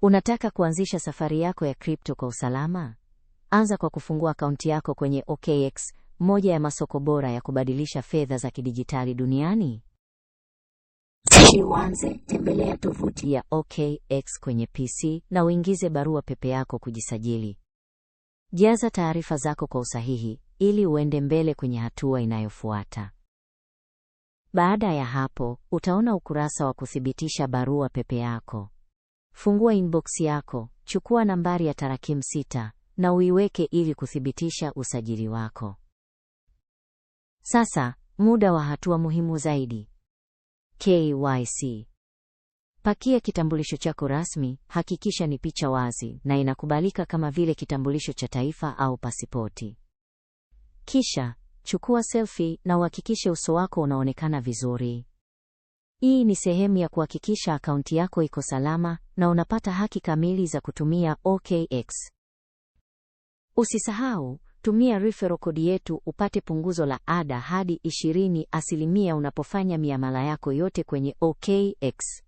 Unataka kuanzisha safari yako ya crypto kwa usalama? Anza kwa kufungua akaunti yako kwenye OKX, moja ya masoko bora ya kubadilisha fedha za kidijitali duniani. Uanze, tembelea tovuti ya OKX kwenye PC na uingize barua pepe yako kujisajili. Jaza taarifa zako kwa usahihi ili uende mbele kwenye hatua inayofuata. Baada ya hapo, utaona ukurasa wa kuthibitisha barua pepe yako. Fungua inbox yako, chukua nambari ya tarakimu 6 na uiweke ili kuthibitisha usajili wako. Sasa, muda wa hatua muhimu zaidi. KYC. Pakia kitambulisho chako rasmi, hakikisha ni picha wazi na inakubalika kama vile kitambulisho cha taifa au pasipoti. Kisha, chukua selfie na uhakikishe uso wako unaonekana vizuri. Hii ni sehemu ya kuhakikisha akaunti yako iko salama na unapata haki kamili za kutumia OKX. Usisahau, tumia referral code yetu upate punguzo la ada hadi 20% unapofanya miamala yako yote kwenye OKX.